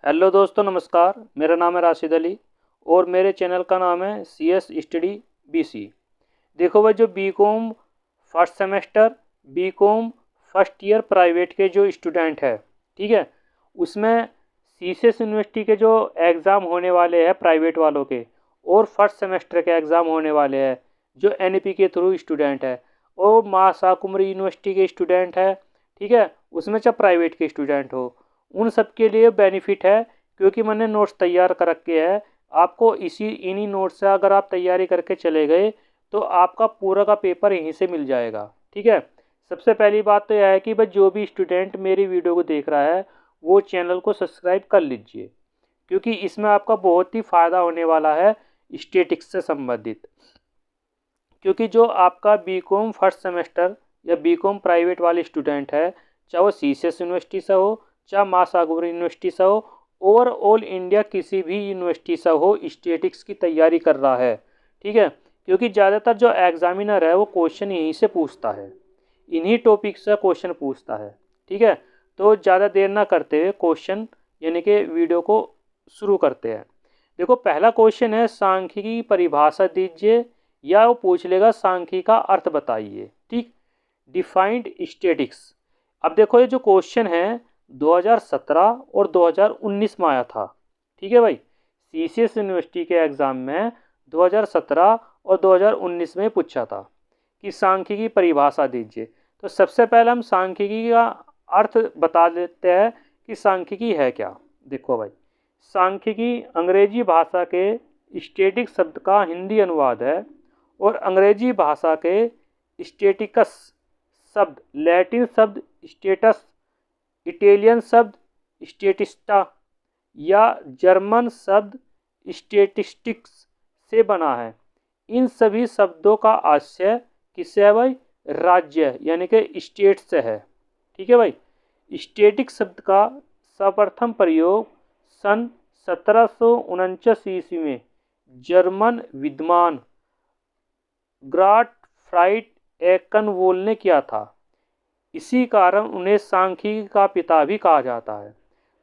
Hello दोस्तों, नमस्कार। मेरा नाम है राशिद अली और मेरे चैनल का नाम है CS स्टडी BC। देखो भाई, जो BCom first semester, BCom first year private के जो स्टूडेंट है, ठीक है, उसमें सीसीएस यूनिवर्सिटी के जो एग्ज़ाम होने वाले हैं प्राइवेट वालों के, और फर्स्ट सेमेस्टर के एग्ज़ाम होने वाले हैं जो NEP के थ्रू स्टूडेंट है, और महासाकुम्बरी यूनिवर्सिटी के स्टूडेंट है, ठीक है, उसमें चाहे प्राइवेट के स्टूडेंट हो, उन सब के लिए बेनिफिट है। क्योंकि मैंने नोट्स तैयार कर रखे हैं। आपको इन्हीं नोट्स से अगर आप तैयारी करके चले गए तो आपका पूरा का पेपर यहीं से मिल जाएगा, ठीक है। सबसे पहली बात तो यह है कि भाई, जो भी स्टूडेंट मेरी वीडियो को देख रहा है वो चैनल को सब्सक्राइब कर लीजिए, क्योंकि इसमें आपका बहुत ही फ़ायदा होने वाला है स्टेटिक्स से संबंधित। क्योंकि जो आपका बीकॉम फर्स्ट सेमेस्टर या बीकॉम प्राइवेट वाले स्टूडेंट है, चाहे वो CCS यूनिवर्सिटी से हो, चाहे महासागुर यूनिवर्सिटी से हो, और ऑल इंडिया किसी भी यूनिवर्सिटी से हो, स्टेटिक्स की तैयारी कर रहा है, ठीक है। क्योंकि ज़्यादातर जो एग्जामिनर है वो क्वेश्चन यहीं से पूछता है, इन्हीं टॉपिक से क्वेश्चन पूछता है, ठीक है। तो ज़्यादा देर ना करते हुए क्वेश्चन यानी कि वीडियो को शुरू करते हैं। देखो, पहला क्वेश्चन है सांख्यिकी की परिभाषा दीजिए, या वो पूछ लेगा सांख्यिकी का अर्थ बताइए, ठीक। Defined statics. अब देखो, ये जो क्वेश्चन है 2017 और 2019 में आया था, ठीक है भाई। CCS यूनिवर्सिटी के एग्ज़ाम में 2017 और 2019 में पूछा था कि सांख्यिकी की परिभाषा दीजिए। तो सबसे पहले हम सांख्यिकी का अर्थ बता देते हैं कि सांख्यिकी है क्या। देखो भाई, सांख्यिकी अंग्रेजी भाषा के स्टेटिक शब्द का हिंदी अनुवाद है, और अंग्रेजी भाषा के स्टेटिकस शब्द, लैटिन शब्द स्टेटस, इटालियन शब्द स्टेटिस्टा, या जर्मन शब्द स्टेटिस्टिक्स से बना है। इन सभी शब्दों का आशय किससे है भाई? राज्य यानी कि स्टेट से है, ठीक है भाई। स्टेटिक शब्द का सर्वप्रथम प्रयोग सन 1749 ईस्वी में जर्मन विद्वान ग्राट फ्राइट एकनवोल ने किया था। इसी कारण उन्हें सांख्यिकी का पिता भी कहा जाता है।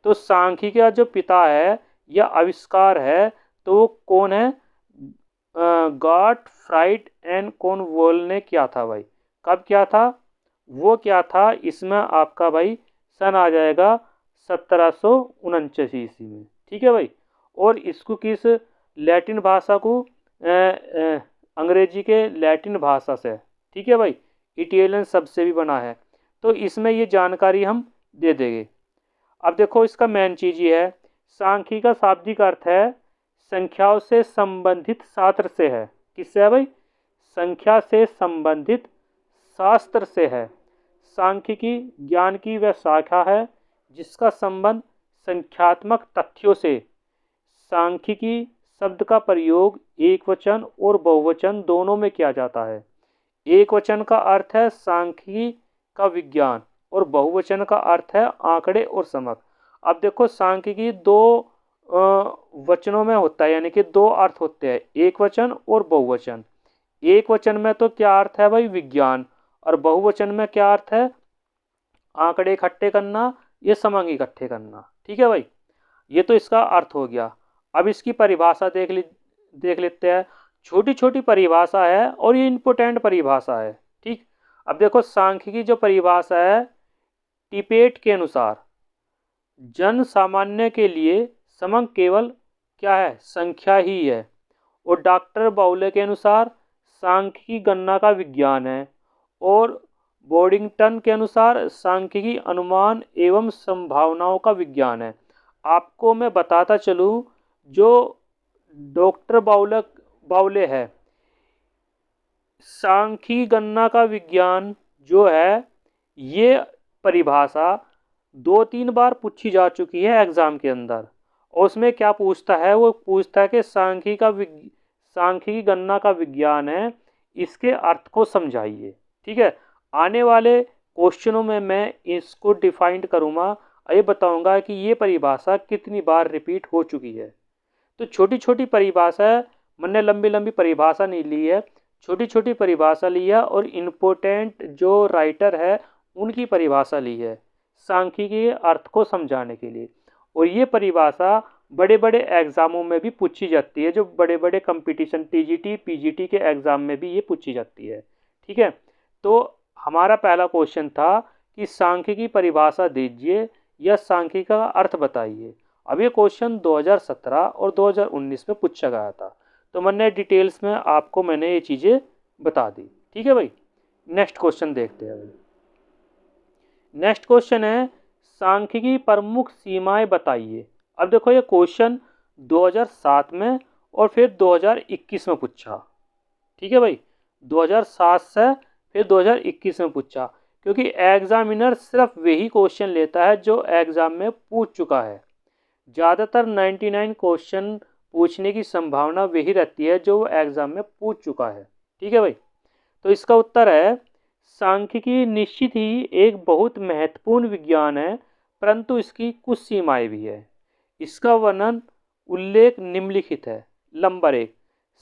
तो सांख्यिकी का जो पिता है या आविष्कार है, तो वो कौन है? गॉट फ्राइट एंड कॉर्नवॉल ने किया था भाई। कब किया था? वो क्या था, इसमें आपका भाई सन आ जाएगा 1749 ईस्वी में, ठीक है भाई। और इसको किस लैटिन भाषा को अंग्रेजी के लैटिन भाषा से, ठीक है भाई, इटालियन शब्द से भी बना है। तो इसमें ये जानकारी हम दे देंगे। अब देखो, इसका मेन चीज़ ये है, सांख्यिकी का शाब्दिक अर्थ है संख्याओं से संबंधित शास्त्र से है। किससे है भाई? संख्या से संबंधित शास्त्र से है। सांख्यिकी ज्ञान की वह शाखा है जिसका संबंध संख्यात्मक तथ्यों से। सांख्यिकी शब्द का प्रयोग एक वचन और बहुवचन दोनों में किया जाता है। एक वचन का अर्थ है सांख्यिकी का विज्ञान, और बहुवचन का अर्थ है आंकड़े और समक। अब देखो, सांख्यिकी दो वचनों में होता है, यानी कि दो अर्थ होते हैं, एक वचन और बहुवचन। एक वचन में तो क्या अर्थ है भाई? विज्ञान। और बहुवचन में क्या अर्थ है? आंकड़े इकट्ठे करना या समक इकट्ठे करना, ठीक है भाई। ये तो इसका अर्थ हो गया। अब इसकी परिभाषा देख लेते हैं। छोटी छोटी परिभाषा है और ये इम्पोर्टेंट परिभाषा है, ठीक। अब देखो, सांख्यिकी जो परिभाषा है टिपेट के अनुसार जन सामान्य के लिए समक केवल क्या है? संख्या ही है। और डॉक्टर बाउले के अनुसार सांख्यिकी गणना का विज्ञान है। और बोर्डिंगटन के अनुसार सांख्यिकी अनुमान एवं संभावनाओं का विज्ञान है। आपको मैं बताता चलूँ, जो डॉक्टर बाउले है, सांख्यिकी गणना का विज्ञान जो है, ये परिभाषा 2-3 बार पूछी जा चुकी है एग्जाम के अंदर। और उसमें क्या पूछता है? वो पूछता है कि सांख्यिकी गणना का विज्ञान है, इसके अर्थ को समझाइए, ठीक है। आने वाले क्वेश्चनों में मैं इसको डिफाइंड करूँगा, ये बताऊंगा कि ये परिभाषा कितनी बार रिपीट हो चुकी है। तो छोटी छोटी परिभाषा है, मैंने लंबी लंबी परिभाषा नहीं ली है, छोटी छोटी परिभाषा ली है, और इम्पोर्टेंट जो राइटर है उनकी परिभाषा ली है सांख्यिकी के अर्थ को समझाने के लिए। और ये परिभाषा बड़े बड़े एग्ज़ामों में भी पूछी जाती है, जो बड़े बड़े कंपटीशन टीजीटी पीजीटी के एग्ज़ाम में भी ये पूछी जाती है। ठीक है, तो हमारा पहला क्वेश्चन था कि सांख्यिकी की परिभाषा दीजिए या सांख्यिकी का अर्थ बताइए। अब ये क्वेश्चन 2017 और 2019 में पूछा गया था, तो मैंने डिटेल्स में आपको ये चीज़ें बता दी। ठीक है भाई, नेक्स्ट क्वेश्चन देखते हैं भाई। नेक्स्ट क्वेश्चन है सांख्यिकी प्रमुख सीमाएं बताइए। अब देखो ये क्वेश्चन 2007 में और फिर 2021 में पूछा। ठीक है भाई, 2007 से फिर 2021 में पूछा, क्योंकि एग्जामिनर सिर्फ वही क्वेश्चन लेता है जो एग्जाम में पूछ चुका है। ज़्यादातर 99 क्वेश्चन पूछने की संभावना वही रहती है जो वो एग्जाम में पूछ चुका है। ठीक है भाई, तो इसका उत्तर है सांख्यिकी निश्चित ही एक बहुत महत्वपूर्ण विज्ञान है, परंतु इसकी कुछ सीमाएं भी है। इसका वर्णन उल्लेख निम्नलिखित है। नंबर 1,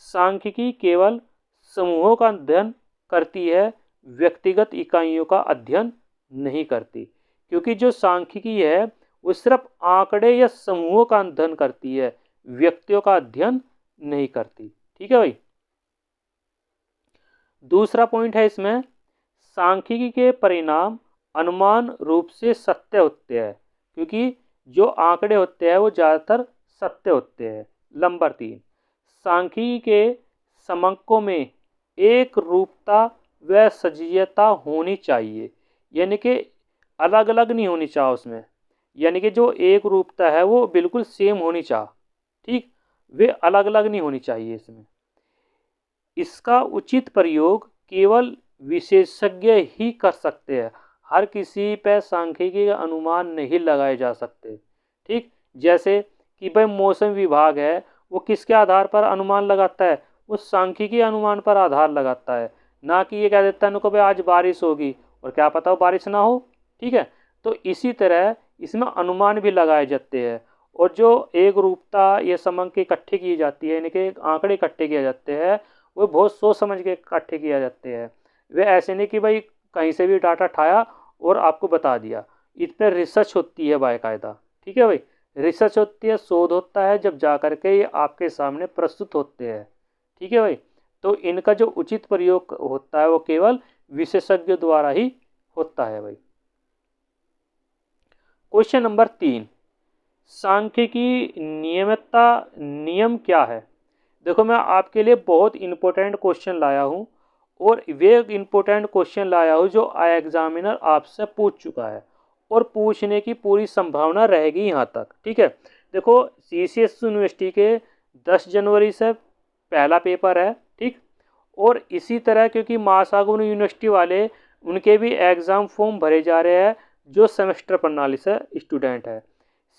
सांख्यिकी केवल समूहों का अध्ययन करती है, व्यक्तिगत इकाइयों का अध्ययन नहीं करती, क्योंकि जो सांख्यिकी है वो सिर्फ आंकड़े या समूहों का अध्ययन करती है, व्यक्तियों का अध्ययन नहीं करती। ठीक है भाई, दूसरा पॉइंट है इसमें, सांख्यिकी के परिणाम अनुमान रूप से सत्य होते हैं, क्योंकि जो आंकड़े होते हैं वो ज़्यादातर सत्य होते हैं। नंबर 3, सांख्यिकी के समंकों में एक रूपता व सजीयता होनी चाहिए, यानी कि अलग अलग नहीं होनी चाहिए उसमें, यानी कि जो एक रूपता है वो बिल्कुल सेम होनी चाहिए। ठीक, वे अलग अलग नहीं होनी चाहिए इसमें। इसका उचित प्रयोग केवल विशेषज्ञ ही कर सकते हैं, हर किसी पर सांख्यिकी का अनुमान नहीं लगाए जा सकते। ठीक, जैसे कि भाई मौसम विभाग है, वो किसके आधार पर अनुमान लगाता है, वो सांख्यिकी अनुमान पर आधार लगाता है, ना कि ये कह देता है भाई आज बारिश होगी और क्या पता हो बारिश ना हो। ठीक है, तो इसी तरह इसमें अनुमान भी लगाए जाते हैं, और जो एक रूपता ये समंक इकट्ठी की जाती है, यानी कि आंकड़े इकट्ठे किए जाते हैं, वो बहुत सोच समझ के इकट्ठे किए जाते हैं। वे ऐसे नहीं कि भाई कहीं से भी डाटा उठाया और आपको बता दिया, इस पर रिसर्च होती है बाकायदा। ठीक है भाई, रिसर्च होती है, शोध होता है, जब जा कर के ये आपके सामने प्रस्तुत होते हैं। ठीक है भाई, तो इनका जो उचित प्रयोग होता है वो केवल विशेषज्ञ द्वारा ही होता है भाई। क्वेश्चन नंबर 3, सांख्यिकी नियमितता नियम क्या है। देखो मैं आपके लिए बहुत इंपॉर्टेंट क्वेश्चन लाया हूँ, और वे इंपॉर्टेंट क्वेश्चन लाया हूँ जो एग्जामिनर आपसे पूछ चुका है और पूछने की पूरी संभावना रहेगी यहाँ तक। ठीक है, देखो सीसीएस यूनिवर्सिटी के 10 जनवरी से पहला पेपर है। ठीक, और इसी तरह क्योंकि महासागर यूनिवर्सिटी वाले उनके भी एग्ज़ाम फॉर्म भरे जा रहे हैं जो सेमेस्टर प्रणाली से स्टूडेंट है।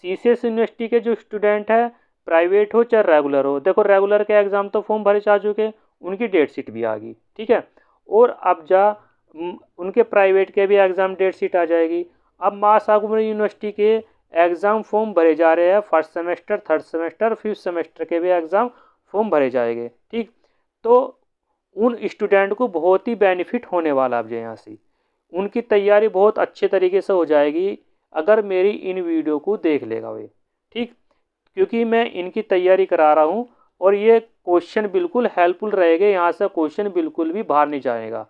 सीसीएस यूनिवर्सिटी के जो स्टूडेंट है, प्राइवेट हो चाहे रेगुलर हो, देखो रेगुलर के एग्ज़ाम तो फॉर्म भरे जा चुके, उनकी डेट शीट भी आ गई। ठीक है, और अब उनके प्राइवेट के भी एग्ज़ाम डेट शीट आ जाएगी। अब महासागर यूनिवर्सिटी के एग्ज़ाम फॉर्म भरे जा रहे हैं, first semester, third semester, fifth semester के भी एग्ज़ाम फॉर्म भरे जाएंगे। ठीक, तो उन स्टूडेंट को बहुत ही बेनिफिट होने वाला है यहाँ से, उनकी तैयारी बहुत अच्छे तरीके से हो जाएगी अगर मेरी इन वीडियो को देख लेगा वे। ठीक, क्योंकि मैं इनकी तैयारी करा रहा हूँ और ये क्वेश्चन बिल्कुल हेल्पफुल रहेगा, यहाँ से क्वेश्चन बिल्कुल भी बाहर नहीं जाएगा।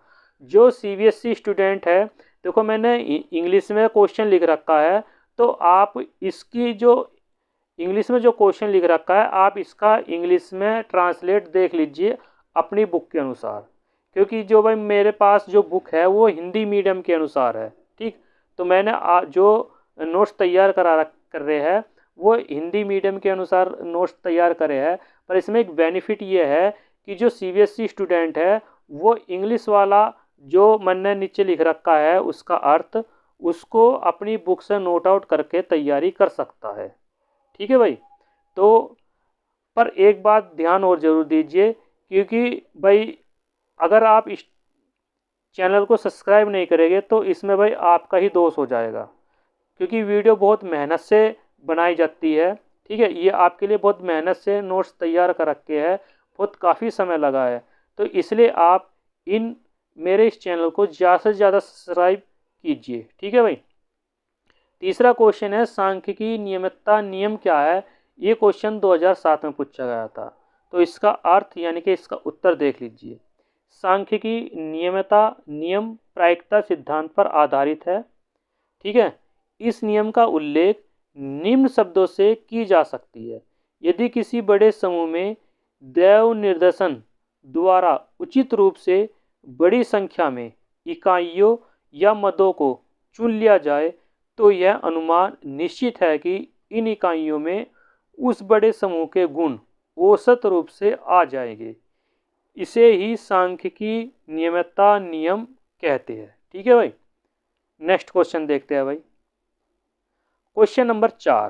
जो सीबीएसई स्टूडेंट है, देखो मैंने इंग्लिश में क्वेश्चन लिख रखा है, तो आप इसकी जो इंग्लिश में जो क्वेश्चन लिख रखा है आप इसका इंग्लिश में ट्रांसलेट देख लीजिए अपनी बुक के अनुसार, क्योंकि जो भाई मेरे पास जो बुक है वो हिंदी मीडियम के अनुसार है। ठीक, तो मैंने जो नोट्स तैयार कर रहे हैं वो हिंदी मीडियम के अनुसार नोट्स तैयार करे हैं, पर इसमें एक बेनिफिट ये है कि जो सीबीएसई स्टूडेंट है वो इंग्लिश वाला जो मैंने नीचे लिख रखा है उसका अर्थ उसको अपनी बुक से नोट आउट करके तैयारी कर सकता है। ठीक है भाई, तो पर एक बात ध्यान और ज़रूर दीजिए, क्योंकि भाई अगर आप इस चैनल को सब्सक्राइब नहीं करेंगे तो इसमें भाई आपका ही दोष हो जाएगा, क्योंकि वीडियो बहुत मेहनत से बनाई जाती है। ठीक है, ये आपके लिए बहुत मेहनत से नोट्स तैयार कर रखे हैं, बहुत काफ़ी समय लगा है, तो इसलिए आप मेरे इस चैनल को ज़्यादा से ज़्यादा सब्सक्राइब कीजिए। ठीक है भाई, तीसरा क्वेश्चन है सांख्यिकी नियमितता नियम क्या है। ये क्वेश्चन 2007 में पूछा गया था। तो इसका अर्थ यानी कि इसका उत्तर देख लीजिए। सांख्यिकी नियमितता नियम प्रायिकता सिद्धांत पर आधारित है। ठीक है। इस नियम का उल्लेख निम्न शब्दों से की जा सकती है। यदि किसी बड़े समूह में दैव निर्देशन द्वारा उचित रूप से बड़ी संख्या में इकाइयों या मदों को चुन लिया जाए तो यह अनुमान निश्चित है कि इन इकाइयों में उस बड़े समूह के गुण औसत रूप से आ जाएंगे। इसे ही सांख्यिकी नियमितता नियम कहते हैं। ठीक है भाई। नेक्स्ट क्वेश्चन देखते हैं भाई। Question number 4।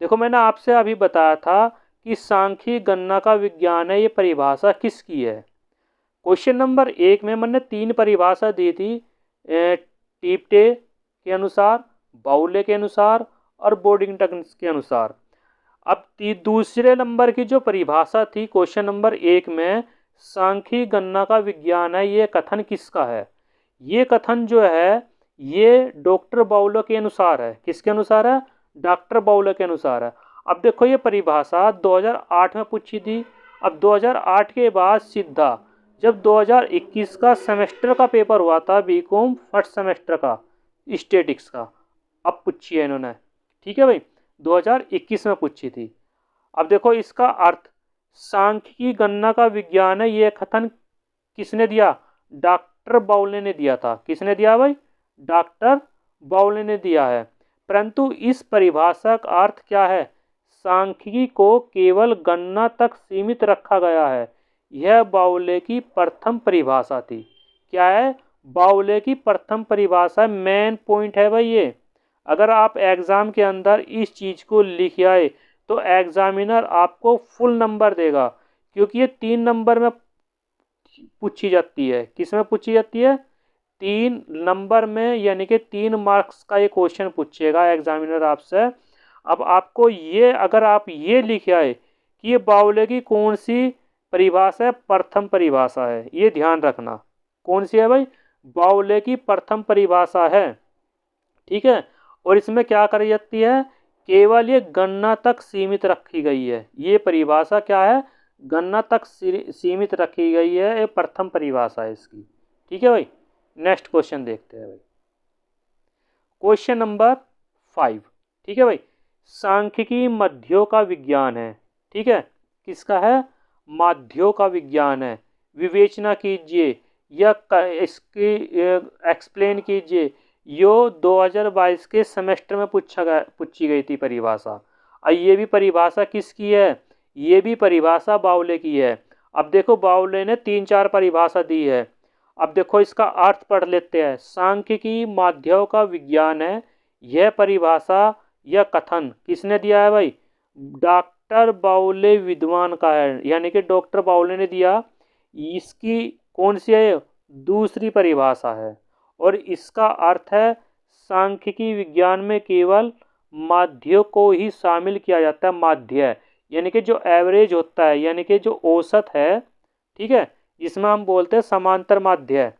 देखो मैंने आपसे अभी बताया था कि सांख्यिकी गणना का विज्ञान है, ये परिभाषा किसकी है। क्वेश्चन नंबर 1 में मैंने 3 परिभाषा दी थी, टिप्टे के अनुसार, बाउले के अनुसार और बोडिंगटन के अनुसार। अब दूसरे नंबर की जो परिभाषा थी क्वेश्चन नंबर 1 में, सांख्यिकी गणना का विज्ञान है, ये कथन किसका है। ये कथन जो है ये डॉक्टर बाउले के अनुसार है। किसके अनुसार है? डॉक्टर बाउले के अनुसार है। अब देखो ये परिभाषा 2008 में पूछी थी। अब 2008 के बाद सीधा जब 2021 का सेमेस्टर का पेपर हुआ था, बीकॉम फर्स्ट सेमेस्टर का स्टैटिस्टिक्स का, अब पूछी है इन्होंने। ठीक है भाई, 2021 में पूछी थी। अब देखो इसका अर्थ, सांख्यिकी गणना का विज्ञान है, ये कथन किसने दिया? डॉक्टर बाउले ने दिया था। किसने दिया भाई? डॉक्टर बाउले ने दिया है। परंतु इस परिभाषा का अर्थ क्या है? सांख्यिकी को केवल गणना तक सीमित रखा गया है। यह बाउले की प्रथम परिभाषा थी। क्या है? बाउले की प्रथम परिभाषा। मेन पॉइंट है भाई ये। अगर आप एग्जाम के अंदर इस चीज को लिख आए तो एग्जामिनर आपको फुल नंबर देगा, क्योंकि ये 3 नंबर में पूछी जाती है। किस में पूछी जाती है? 3 नंबर में, यानी कि 3 मार्क्स का ये क्वेश्चन पूछेगा एग्जामिनर आपसे। अब आपको ये, अगर आप ये लिख आए कि ये बाउले की कौन सी परिभाषा है, प्रथम परिभाषा है, ये ध्यान रखना। कौन सी है भाई? बाउले की प्रथम परिभाषा है। ठीक है। और इसमें क्या करी जाती है? केवल ये गणना तक सीमित रखी गई है। ये परिभाषा क्या है? गणना तक सीमित रखी गई है। ये प्रथम परिभाषा है इसकी। ठीक है भाई। नेक्स्ट क्वेश्चन देखते हैं भाई। Question number 5। ठीक है भाई। सांख्यिकी माध्यों का विज्ञान है। ठीक है। किसका है? माध्यों का विज्ञान है। विवेचना कीजिए या इसकी एक्सप्लेन कीजिए। यो 2022 के सेमेस्टर में पूछी गई थी परिभाषा। और ये भी परिभाषा किसकी है? ये भी परिभाषा बाउले की है। अब देखो बाउले ने 3-4 परिभाषा दी है। अब देखो इसका अर्थ पढ़ लेते हैं। सांख्यिकी माध्यों का विज्ञान है, यह परिभाषा या कथन किसने दिया है भाई? डॉक्टर बाउले विद्वान का है, यानी कि डॉक्टर बाउले ने दिया। इसकी कौन सी है? दूसरी परिभाषा है। और इसका अर्थ है सांख्यिकी विज्ञान में केवल माध्यों को ही शामिल किया जाता है। माध्य यानी कि जो एवरेज होता है, यानी कि जो औसत है। ठीक है। जिसमें हम बोलते हैं समांतर माध्य।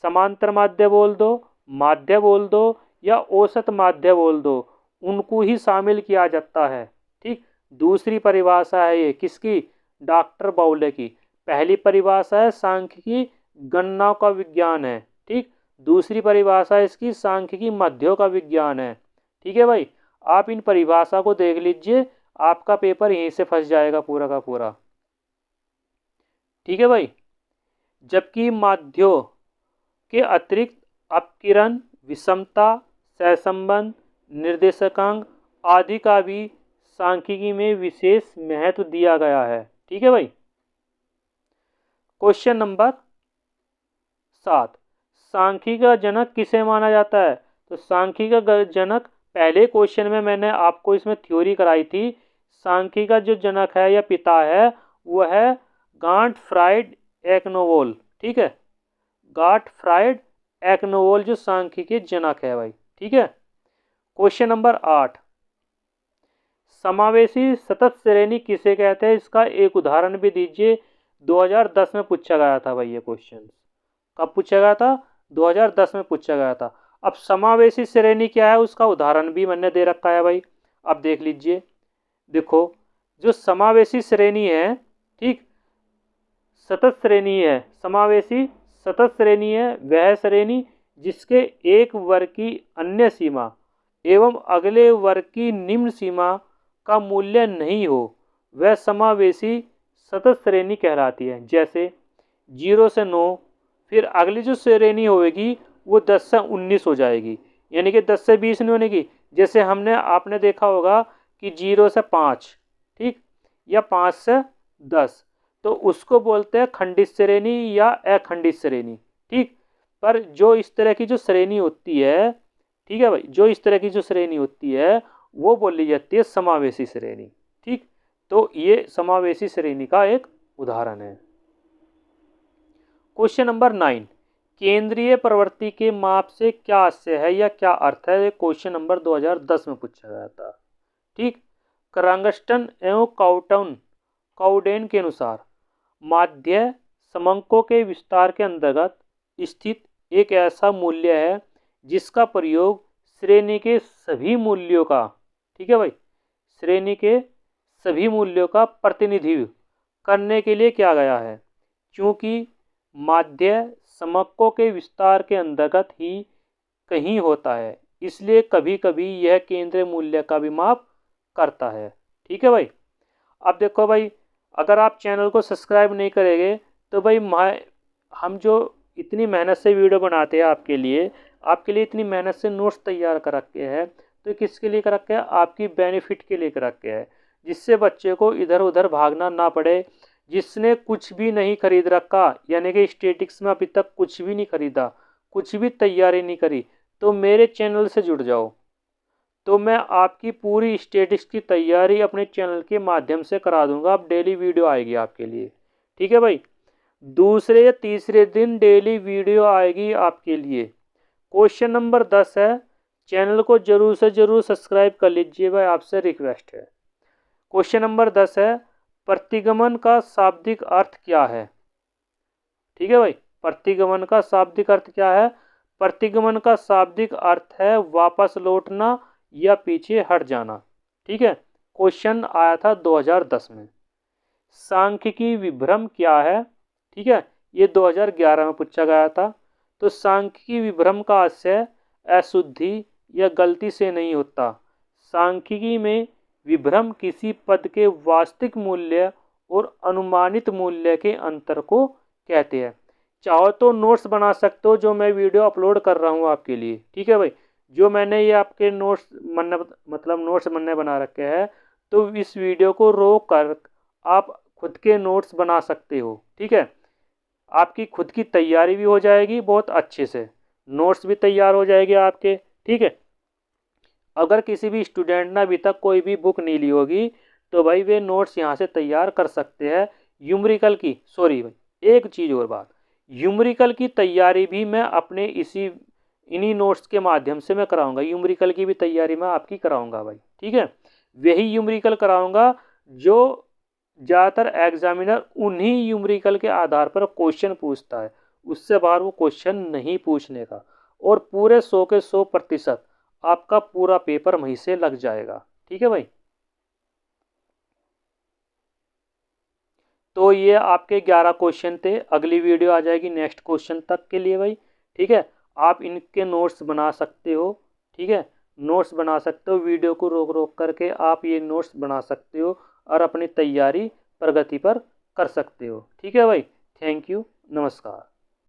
समांतर माध्य बोल दो, माध्य बोल दो या औसत माध्य बोल दो, उनको ही शामिल किया जाता है। ठीक। दूसरी परिभाषा है ये किसकी? डॉक्टर बाउले की। पहली परिभाषा है सांख्यिकी गणनाओं का विज्ञान है। ठीक। दूसरी परिभाषा इसकी सांख्यिकी माध्यों का विज्ञान है। ठीक है भाई। आप इन परिभाषा को देख लीजिए, आपका पेपर यहीं से फंस जाएगा पूरा का पूरा। ठीक है भाई। जबकि माध्यों के अतिरिक्त अपकिरण, विषमता, सहसंबंध, निर्देशांक आदि का भी सांख्यिकी में विशेष महत्व दिया गया है। ठीक है भाई। Question number 7। सांख्यिकी का जनक किसे माना जाता है? तो सांख्यिकी का जनक, पहले क्वेश्चन में मैंने आपको इसमें थ्योरी कराई थी। सांख्यिकी का जो जनक है या पिता है वह है गॉटफ्राइड एक्नोवोल। ठीक है। गॉटफ्राइड एक्नोवोल जो सांख्यिकी के जनक है भाई। ठीक है। Question number 8। समावेशी सतत श्रेणी किसे कहते हैं? इसका एक उदाहरण भी दीजिए। 2010 में पूछा गया था भाई ये क्वेश्चन। कब पूछा गया था? 2010 में पूछा गया था। अब समावेशी श्रेणी क्या है उसका उदाहरण भी मैंने दे रखा है भाई। अब देख लीजिए, देखो जो समावेशी श्रेणी है, ठीक, सतत श्रेणी है, समावेशी सतत श्रेणी है वह श्रेणी जिसके एक वर्ग की अन्य सीमा एवं अगले वर्ग की निम्न सीमा का मूल्य नहीं हो, वह समावेशी सतत श्रेणी कहलाती है। जैसे 0 से 9, फिर अगली जो श्रेणी होगी वो 10 से 19 हो जाएगी, यानी कि 10 से 20 नहीं होने की। जैसे आपने देखा होगा कि 0 से 5, ठीक, या 5 से 10, तो उसको बोलते हैं खंडित श्रेणी या अखंडित श्रेणी, ठीक। पर जो इस तरह की जो श्रेणी होती है, ठीक है भाई, जो इस तरह की जो श्रेणी होती है वो बोली जाती है समावेशी श्रेणी, ठीक। तो ये समावेशी श्रेणी का एक उदाहरण है। क्वेश्चन नंबर 9, केंद्रीय प्रवृत्ति के माप से क्या आशय है या क्या अर्थ है। ये क्वेश्चन नंबर 2010 में पूछा गया था, ठीक। क्रैंगस्टन एवं काउडेन के अनुसार माध्य समंकों के विस्तार के अंतर्गत स्थित एक ऐसा मूल्य है जिसका प्रयोग श्रेणी के सभी मूल्यों का, ठीक है भाई, श्रेणी के सभी मूल्यों का प्रतिनिधित्व करने के लिए किया गया है। क्योंकि माध्य समंकों के विस्तार के अंतर्गत ही कहीं होता है, इसलिए कभी कभी यह केंद्रीय मूल्य का भी माप करता है, ठीक है भाई। अब देखो भाई, अगर आप चैनल को सब्सक्राइब नहीं करेंगे तो भाई हम जो इतनी मेहनत से वीडियो बनाते हैं आपके लिए इतनी मेहनत से नोट्स तैयार कर रखे हैं, तो किसके लिए कर रखे हैं, आपकी बेनिफिट के लिए कर रखे हैं, जिससे बच्चे को इधर उधर भागना ना पड़े। जिसने कुछ भी नहीं खरीद रखा, यानी कि स्टैटिक्स में अभी तक कुछ भी नहीं खरीदा, कुछ भी तैयारी नहीं करी, तो मेरे चैनल से जुड़ जाओ, तो मैं आपकी पूरी स्टैटिक्स की तैयारी अपने चैनल के माध्यम से करा दूंगा। अब डेली वीडियो आएगी आपके लिए, ठीक है भाई, दूसरे या तीसरे दिन डेली वीडियो आएगी आपके लिए। क्वेश्चन नंबर 10 है, चैनल को जरूर से जरूर सब्सक्राइब कर लीजिए भाई, आपसे रिक्वेस्ट है। क्वेश्चन नंबर 10 है, प्रतिगमन का शाब्दिक अर्थ क्या है, ठीक है भाई। प्रतिगमन का शाब्दिक अर्थ क्या है। प्रतिगमन का शाब्दिक अर्थ है वापस लौटना या पीछे हट जाना, ठीक है। क्वेश्चन आया था 2010 में। सांख्यिकी विभ्रम क्या है, ठीक है, ये 2011 में पूछा गया था। तो सांख्यिकी विभ्रम का आशय अशुद्धि या गलती से नहीं होता। सांख्यिकी में विभ्रम किसी पद के वास्तविक मूल्य और अनुमानित मूल्य के अंतर को कहते हैं। चाहो तो नोट्स बना सकते हो, जो मैं वीडियो अपलोड कर रहा हूँ आपके लिए, ठीक है भाई। जो मैंने ये आपके नोट्स नोट्स बना रखे हैं, तो इस वीडियो को रोक कर आप खुद के नोट्स बना सकते हो, ठीक है। आपकी खुद की तैयारी भी हो जाएगी, बहुत अच्छे से नोट्स भी तैयार हो जाएंगे आपके, ठीक है। अगर किसी भी स्टूडेंट ने अभी तक कोई भी बुक नहीं ली होगी तो भाई वे नोट्स यहाँ से तैयार कर सकते हैं। यूमरिकल की, सॉरी भाई, एक चीज़ और बात, यूमरिकल की तैयारी भी मैं अपने इन्हीं नोट्स के माध्यम से मैं कराऊंगा। यूमरिकल की भी तैयारी मैं आपकी कराऊंगा भाई, ठीक है। वही यूमरिकल कराऊंगा जो ज़्यादातर एग्जामिनर उन्हीं यूमरिकल के आधार पर क्वेश्चन पूछता है, उससे बाहर वो क्वेश्चन नहीं पूछने का। और पूरे 100 के 100% आपका पूरा पेपर वहीं से लग जाएगा, ठीक है भाई। तो ये आपके 11 क्वेश्चन थे। अगली वीडियो आ जाएगी नेक्स्ट क्वेश्चन तक के लिए भाई, ठीक है। आप इनके नोट्स बना सकते हो, ठीक है, नोट्स बना सकते हो। वीडियो को रोक रोक करके आप ये नोट्स बना सकते हो और अपनी तैयारी प्रगति पर कर सकते हो, ठीक है भाई। थैंक यू, नमस्कार।